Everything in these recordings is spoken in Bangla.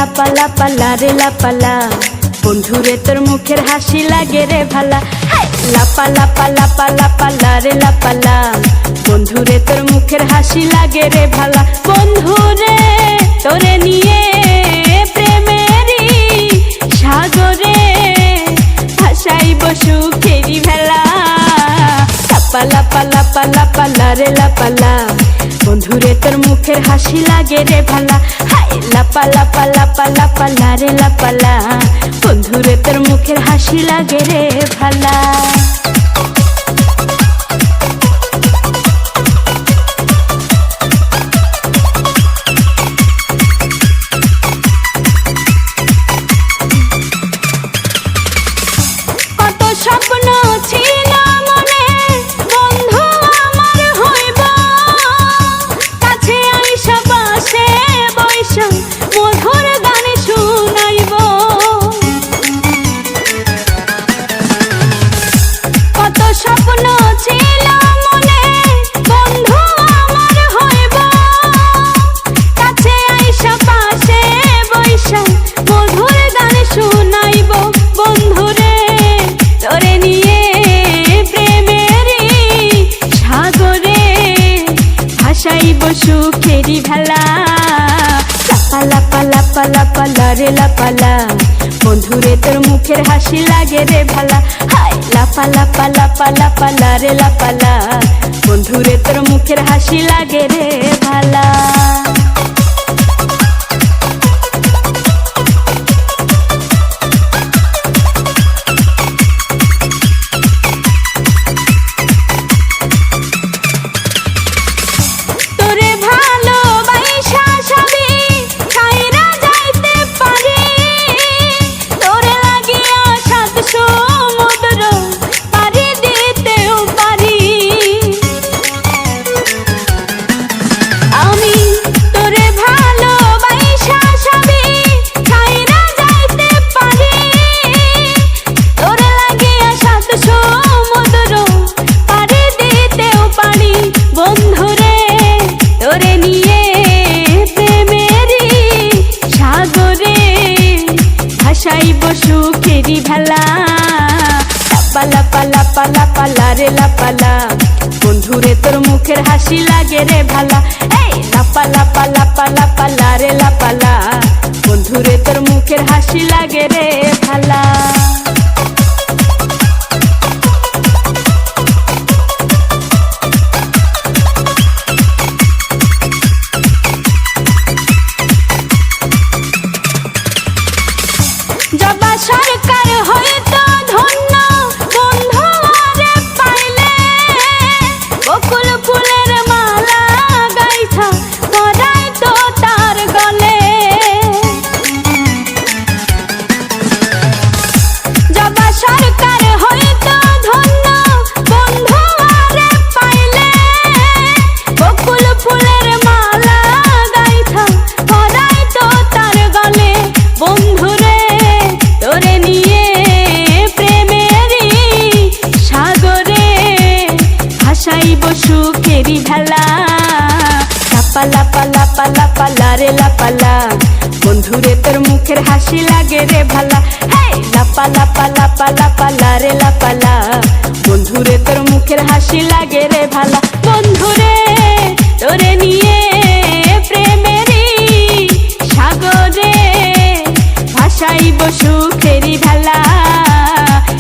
লাপালা পালা রে লাপালা বন্ধুরে তোর মুখের হাসি লাগে রে ভালা। লাপালা পালা পালা পালা রে লাপালা বন্ধুরে তোর মুখের হাসি লাগে রে ভালা। বন্ধুরে তোরে নিয়ে প্রেমেরই সাগরে ভাসাইব সুখেরি ভেলা। লাপালা পালা পালা পালা রে লাপালা বন্ধুরে তোর মুখের হাসি লাগে রে ভালা। লাপালা পালা পালা পালা রে লাপালা বন্ধুরে তোর মুখের হাসি লাগে রে ভালা। কত স্বপ্ন ছিল মনে বন্ধু আমার হইব, কাছে আইসা পাশে বৈশা মধুর গান শুনাইব। কত স্বপ্ন ছিল মনে বন্ধু আমার হইব, কাছে আইসা পাশে বৈশা মধুর গান শুনাইব। বন্ধুরে তোরে নিয়ে প্রেমেরই সাগরে ভাসাইব সুখেরি ভেলা। লাপালা পালা পালা পালা রে লাপালা বন্ধুরে তোর মুখের হাসি লাগে রে ভালা। লাপালা পালা পালা পালা রে লাপালা বন্ধুরে তোর মুখের হাসি লাগে রে ভালা। বন্ধুরে তোরে নিয়ে প্রেমেরই সাগরে ভাসাইব সুখেরি ভেলা। লাপালা পালা পালা পালা রে লাপালা বন্ধুরে তোর মুখের হাসি লাগে রে ভালা। লাপালা পালা পালা পালা রে লাপালা বন্ধুরে তোর মুখের হাসি লাগে রে ভালা। জবা সরকার হয়তো ধন্য বন্ধু আরে পাইলে, বকুল ফুলের মালা গাইছা পরাই তো তার গলে। জবা সরকার হয়তো ধন্য বন্ধু আরে পাইলে, বকুল ফুলের মালা গাইছা পরাই তো তার গলে। বন্ধুরে তোরে নিয়ে প্রেমেরই সাগরে ভাসাইব সুখেরি ভেলা। লাপালা পালা পালা পালা রে লাপালা বন্ধুরে তোর মুখের হাসি লাগে রে ভালা। লাপালা পালা পালা পালা রে লাপালা বন্ধুরে তোর মুখের হাসি লাগে রে ভালা। বন্ধুরে তোরে নিয়ে প্রেমেরই সাগরে ভাসাইব সুখেরি ভেলা।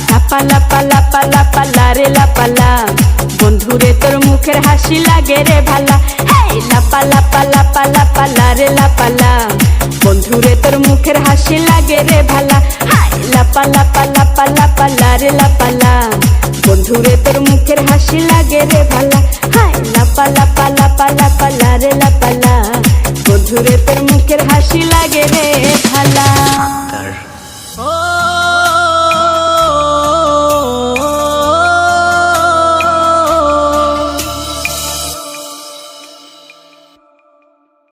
লাপালা পালা পালা পালা রে লাপালা বন্ধুরে তোর মুখের হাসি লাগে রে ভালা। লাপালা পালা পালা পালা রে লাপালা বন্ধুরে তোর মুখের হাসি লাগে রে ভালা। লাপালা পালা পালা পালা রে লাপালা বন্ধুরে তোর মুখের হাসি লাগে রে ভালা। লাপালা পালা পালা পালা রে লাপালা বন্ধুরে তোর মুখের হাসি লাগে রে ভালা।